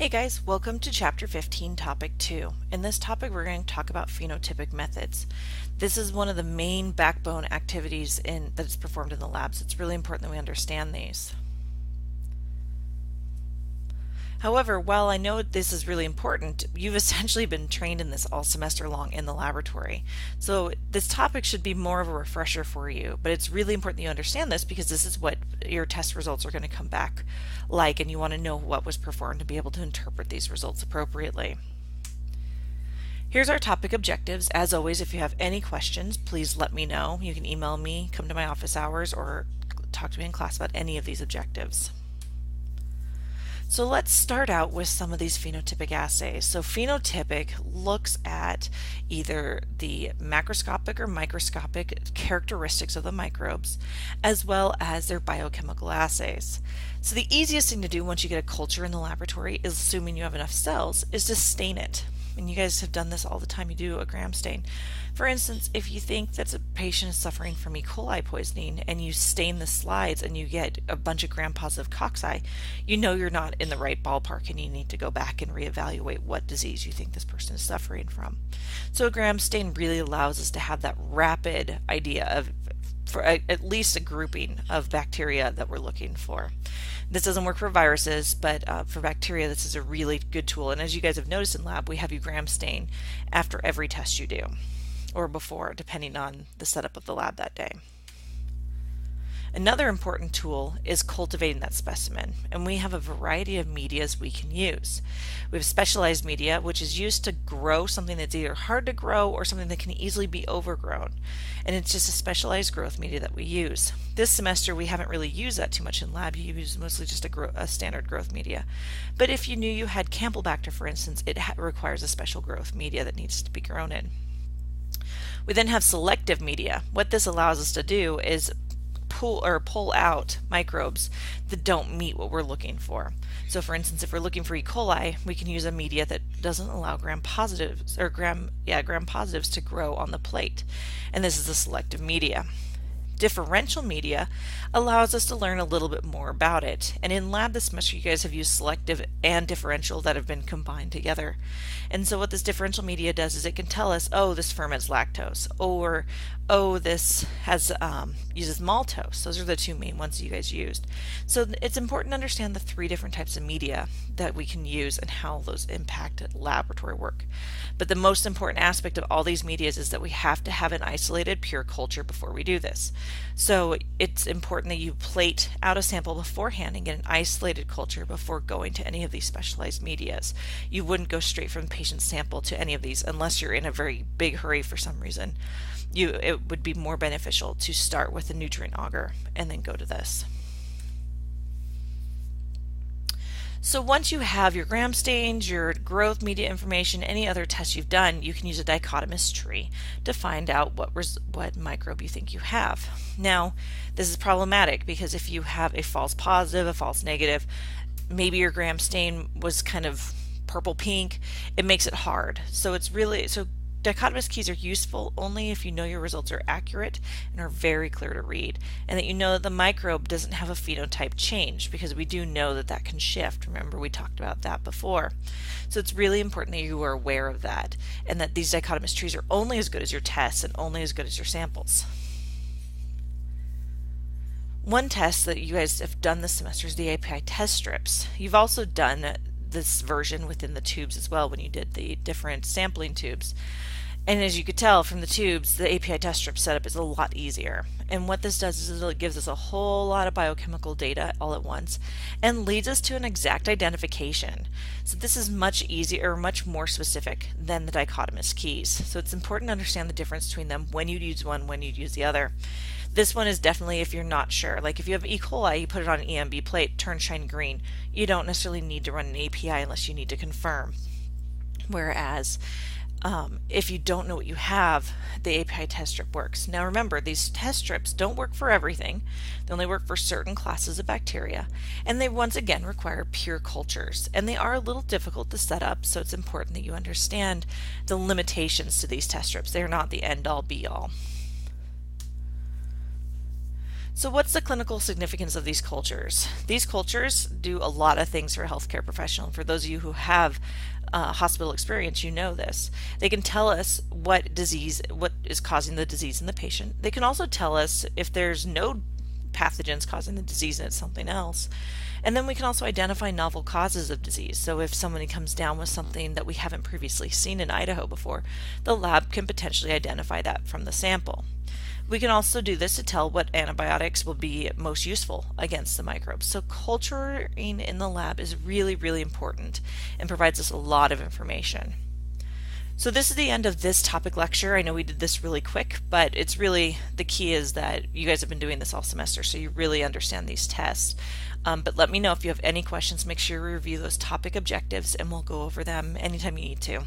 Hey guys, welcome to Chapter 15, Topic 2. In this topic, we're going to talk about phenotypic methods. This is one of the main backbone activities that is performed in the labs. It's really important that we understand these. However, while I know this is really important, you've essentially been trained in this all semester long in the laboratory. So this topic should be more of a refresher for you, but it's really important that you understand this because this is what your test results are going to come back like, and you want to know what was performed to be able to interpret these results appropriately. Here's our topic objectives. As always, if you have any questions, please let me know. You can email me, come to my office hours, or talk to me in class about any of these objectives. So let's start out with some of these phenotypic assays. So phenotypic looks at either the macroscopic or microscopic characteristics of the microbes, as well as their biochemical assays. So the easiest thing to do once you get a culture in the laboratory, is assuming you have enough cells, is to stain it. And you guys have done this all the time. You do a gram stain. For instance, if you think that a patient is suffering from E. coli poisoning and you stain the slides and you get a bunch of gram-positive cocci, you know you're not in the right ballpark and you need to go back and reevaluate what disease you think this person is suffering from. So a gram stain really allows us to have that rapid idea of at least a grouping of bacteria that we're looking for. This doesn't work for viruses, but for bacteria this is a really good tool. And as you guys have noticed in lab, we have you gram stain after every test you do, or before, depending on the setup of the lab that day. Another important tool is cultivating that specimen, and we have a variety of medias we can use. We have specialized media, which is used to grow something that's either hard to grow or something that can easily be overgrown, and it's just a specialized growth media that we use. This semester we haven't really used that too much in lab. You use mostly just a standard growth media. But if you knew you had Campylobacter, for instance, it requires a special growth media that needs to be grown in. We then have selective media. What this allows us to do is pull out microbes that don't meet what we're looking for. So for instance, if we're looking for E. coli, we can use a media that doesn't allow gram positives to grow on the plate. And this is a selective media. Differential media allows us to learn a little bit more about it. And in lab this semester, you guys have used selective and differential that have been combined together. And so what this differential media does is it can tell us, oh, this ferments lactose, or oh, this has uses maltose. Those are the two main ones you guys used. So it's important to understand the three different types of media that we can use and how those impact laboratory work. But the most important aspect of all these medias is that we have to have an isolated pure culture before we do this. So it's important that you plate out a sample beforehand and get an isolated culture before going to any of these specialized medias. You wouldn't go straight from the patient's sample to any of these unless you're in a very big hurry for some reason. It would be more beneficial to start with a nutrient auger and then go to this. So once you have your gram stains, your growth media information, any other tests you've done, you can use a dichotomous tree to find out what microbe you think you have. Now, this is problematic because if you have a false positive, a false negative, maybe your gram stain was kind of purple pink, it makes it hard. So dichotomous keys are useful only if you know your results are accurate and are very clear to read, and that you know that the microbe doesn't have a phenotype change, because we do know that that can shift. Remember, we talked about that before. So it's really important that you are aware of that, and that these dichotomous trees are only as good as your tests and only as good as your samples. One test that you guys have done this semester is the API test strips. You've also done this version within the tubes as well when you did the different sampling tubes. And as you could tell from the tubes, the API test strip setup is a lot easier. And what this does is it gives us a whole lot of biochemical data all at once and leads us to an exact identification. So this is much easier, or much more specific than the dichotomous keys. So it's important to understand the difference between them, when you'd use one, when you'd use the other. This one is definitely if you're not sure. Like if you have E. coli, you put it on an EMB plate, turn shiny green. You don't necessarily need to run an API unless you need to confirm. Whereas if you don't know what you have, the API test strip works. Now remember, these test strips don't work for everything. They only work for certain classes of bacteria, and they once again require pure cultures, and they are a little difficult to set up, so it's important that you understand the limitations to these test strips. They're not the end all be all. So what's the clinical significance of these cultures? These cultures do a lot of things for a healthcare professional. For those of you who have hospital experience, you know this. They can tell us what is causing the disease in the patient. They can also tell us if there's no pathogens causing the disease and it's something else. And then we can also identify novel causes of disease. So if somebody comes down with something that we haven't previously seen in Idaho before, the lab can potentially identify that from the sample. We can also do this to tell what antibiotics will be most useful against the microbes. So culturing in the lab is really, really important and provides us a lot of information. So this is the end of this topic lecture. I know we did this really quick, but it's really, the key is that you guys have been doing this all semester, so you really understand these tests. But let me know if you have any questions. Make sure you review those topic objectives and we'll go over them anytime you need to.